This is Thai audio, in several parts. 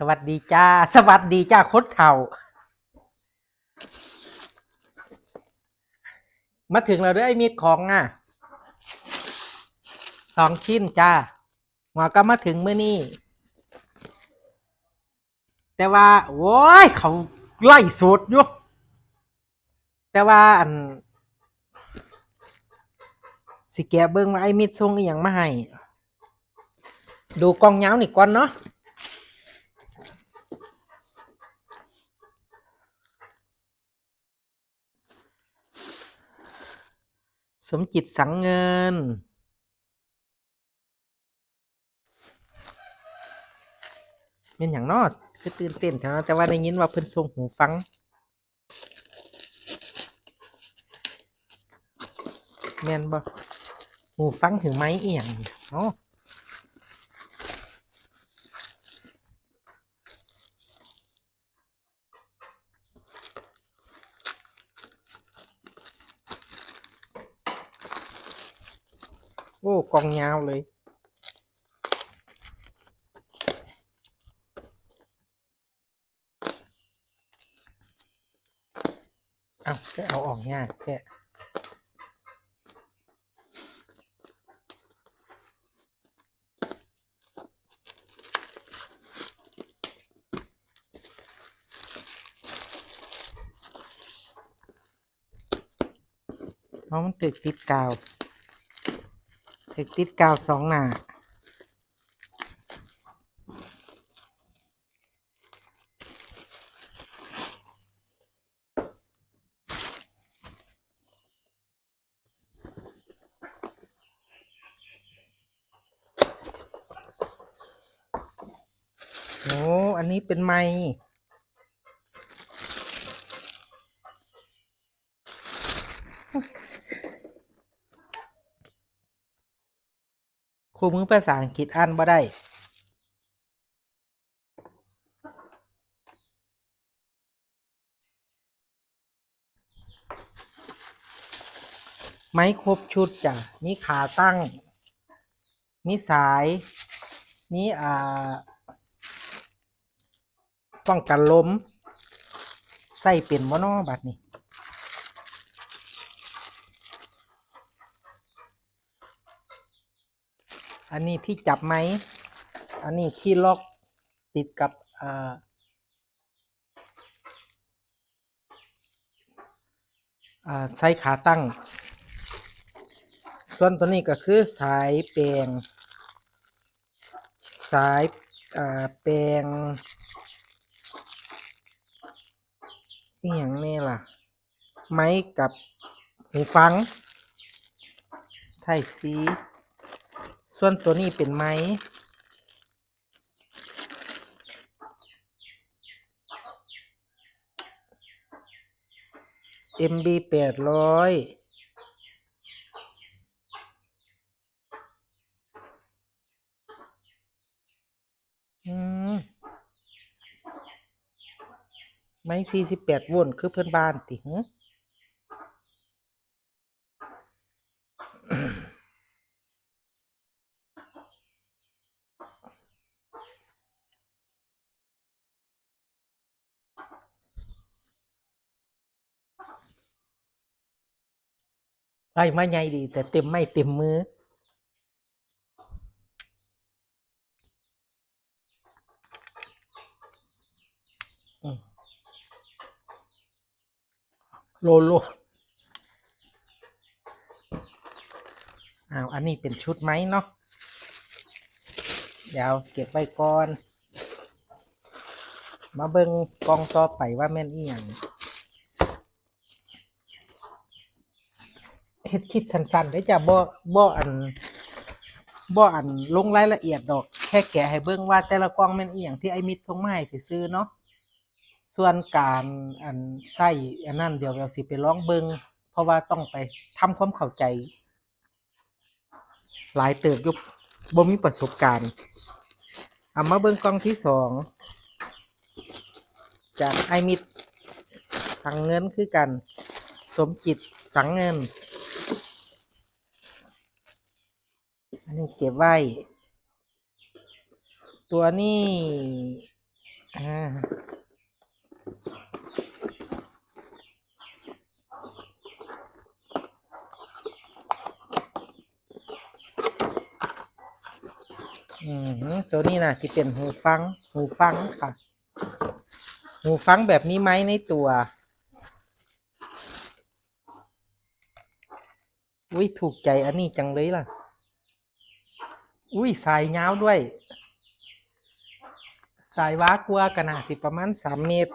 สวัสดีจ้าสวัสดีจ้าคดเข่ามาถึงเราด้วยไอ้มีดของ2 ชิ้นจ้าหัวก็มาถึงมื้อนี้แต่ว่าโว้ยเขาไล่สูตรอยู่แต่ว่าสิแกะเบิ่งว่าไอ้มีดส่งอีหยังมาให้ดูกองยาวนี่ก่อนเนาะสมจิตสังเงินเป็นอย่างนอคือตื่นเต้นเท่านั้นแต่ว่าได้ยินว่าเพิ่นส่งหูฟังแม่นบ่หูฟังถึงไม้อีหยังเนาะโอ้กองยาวเลยอ้าวก็เอาออกยากแค่เพราะมันติดกาวติดกาว2 หน้าโอ้อันนี้เป็นไม้คู่มือภาษาอังกฤษอ่านบ่ได้ไม้ครบชุดจ้ะมีขาตั้งมีสายมีป้องกันลมใส่เป็นบ่น้อบัดนี้อันนี้ที่จับไม้อันนี้ที่ล็อกติดกับใส่ขาตั้งส่วนตัวนี้ก็คือสายแปลงสายแปลงนี่อย่างนี้ล่ะไม้กับหูฟังไทยซีส่วนตัวนี้เป็นไม้MB 800ไม้48 โวลต์คือเพื่อนบ้านติหึไอ้ไม้ใหญ่ดีแต่เต็มไม่เต็มมือโลโลอันนี้เป็นชุดไม้เนาะเดี๋ยวเก็บไว้ก่อนมาเบิ่งกองต่อไปว่าแม่นอีหยังเฮ็ดคลิปสั้นๆได้จ้ะบ่อันลงรายละเอียดดอกแค่แกะให้เบิ่งว่าแต่ละกล่องแม่นอีหยังที่ไอ้มิตรส่งมาให้ซื่อๆเนาะส่วนการใช้อันนั้นเดี๋ยวสิไปลองเบิ่งเพราะว่าต้องไปทำความเข้าใจหลายเติบอยู่บ่มีประสบการณ์มาเบิ่งกล่องที่2จากไอ้มิตรสังเงินคือกันสมจิตสังเงินอันนี้เก็บไว้ตัวนี้ อ่าตัวนี้นะที่เป็นหูฟังค่ะ หูฟังแบบนี้ไหมในตัว อุ้ยถูกใจอันนี้จังเลยล่ะ อุ้ยสายยาวด้วย สายว้ากลัวกันนะสิประมาณ3 เมตร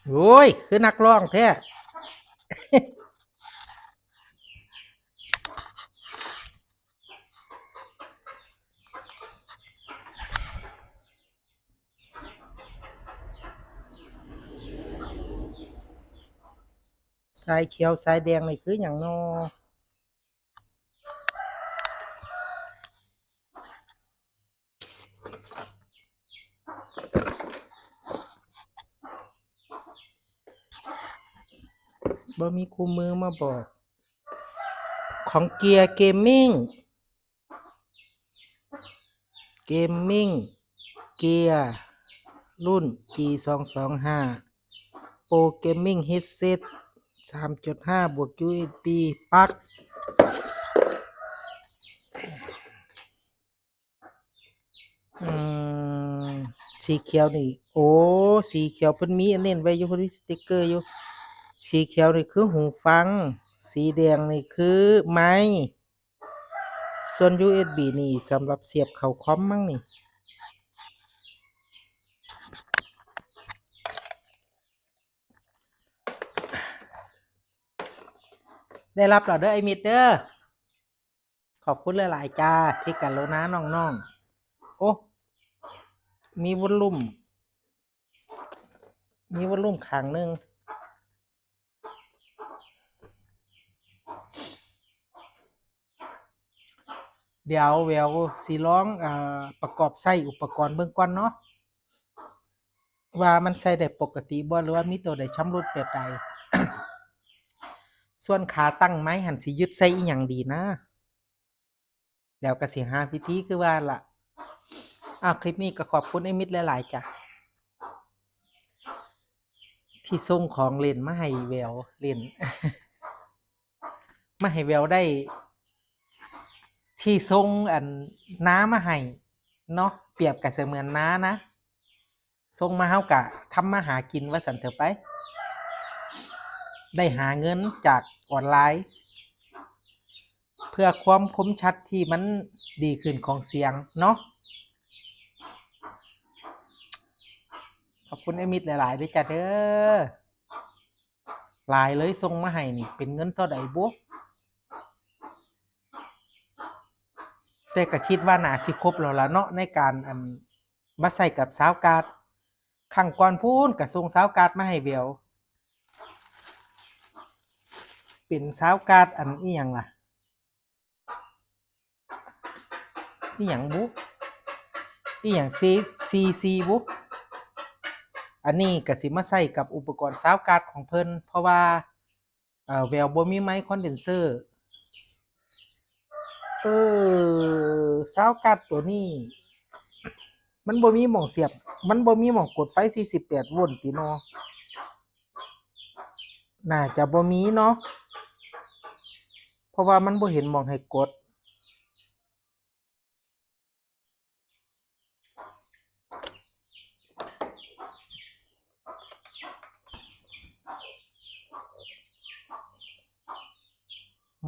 โอ้ย คือนักร้องแท้ สายเขียวสายแดงนี่คืออย่างนอบ่มีคู่มือมาบอก ของเกียร์เกมมิ่ง เกมมิ่ง เกียร์รุ่น G225 Pro Gaming Headset 3.5 บวก USB ปลั๊กสีเขียวนี่ โอ้ สีเขียวเพิ่นมีอันเน้นไว้อยู่เพิ่นมีสติกเกอร์อยู่ สีเขียวนี่คือหูฟัง สีแดงนี่คือไมค์ส่วน USB นี่สำหรับเสียบเข้าคอมมั้งนี่ ได้รับแล้วเด้อไอ้มิตรเด้อ ขอบคุณหลายๆจ้าที่กรุณาน้องๆ โอ้ มีวอลลุ่ม ข้างหนึง เดี๋ยวแววสิลองประกอบใส่อุปกรณ์เบิ่งก่อนเนาะ ว่ามันใช้ได้ปกติบ่หรือว่ามีตัวใดชำรุดแบบใด ส่วนขาตั้งไม้หั้นสิยึดใส่อิหยังดีนะ เดี๋ยวก็สิหาวิธีคือว่าล่ะ คลิปนี้ก็ขอบคุณไอ้มิตรหลายๆจ้ะ ที่ส่งของเล่นมาให้แววเล่น มาให้แววได้ ที่ส่งน้ามาให้เนาะ เปรียบก็เสมือนน้านะ ส่งมาเฮาก็ทำมาหากินว่าซั่นเถอะไป ได้หาเงินจากออนไลน์ เพื่อความคมชัดที่มันดีขึ้นของเสียงเนาะ ขอบคุณไอ้มิตรหลายๆเด้อจ้ะเด้อ หลายเลยส่งมาให้นี่ เป็นเงินเท่าใดบุ แต่ก็คิดว่าน่าสิครบแล้วล่ะเนาะในการมาใช้กับซาวการ์ด ครั้งก่อนพู้นก็ส่งซาวการ์ดมาให้แวว เป็นซาวการ์ดอิหยังล่ะ อิหยังบุ อิหยัง CC บุ อันนี้ก็สิมาใช้กับอุปกรณ์ซาวการ์ดของเพิ่น เพราะว่าแววบ่มีไมค์คอนเดนเซอร์ ซาวการ์ดตัวนี้ มันบ่มีหม้องเสียบ มันบ่มีหม้องกดไฟ48โวลต์ติเนาะ น่าจะบ่มีเนาะ เพราะว่ามันบ่เห็นหม้องให้กด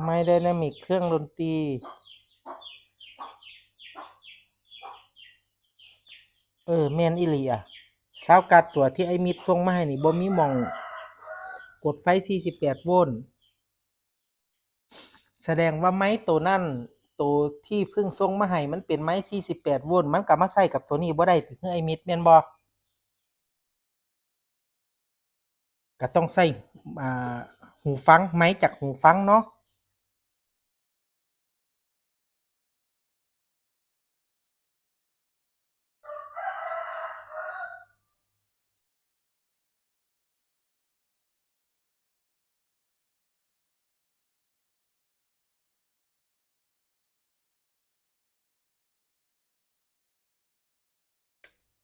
ไมค์ไดนามิกเครื่องดนตรี แม่นอีหลีอะ ซาวการ์ดตัวที่ไอ้มิตรส่งมาให้นี่บ่มีหม้องกดไฟ48โวลต์ แสดงว่าไม้ตัวนั้น ตัวที่เพิ่งส่งมาให้มันเป็นไม้48โวลต์ มันก็มาใช้กับตัวนี้บ่ได้ติคือไอ้มิตรแม่นบ่ ก็ต้องใช้อ่าหูฟัง ไมค์จากหูฟังเนาะ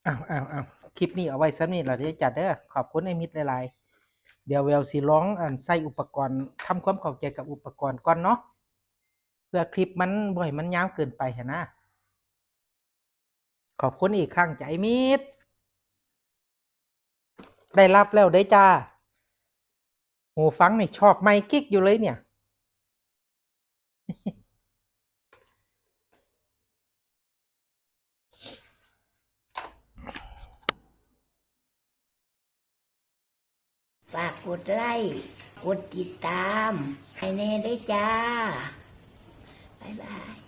อ้าวคลิปนี้เอาไว้ซ้ำนี่เราจะจัดเด้อขอบคุณไอ้มิตรหลายๆเดี๋ยวแววสิร้องใส่อุปกรณ์ทำความเข้าใจกับอุปกรณ์ก่อนเนาะเพื่อคลิปมันบ่ให้มันยาวเกินไปหั้นนะขอบคุณอีกครั้งจ้ะไอ้มิตรได้รับแล้วเด้อจ้าหูฟังนี่ชอบไมค์กิ๊กอยู่เลยเนี่ย ฝากกดไลค์กดติดตาม ให้แน่ด้วยจ้า บ๊ายบาย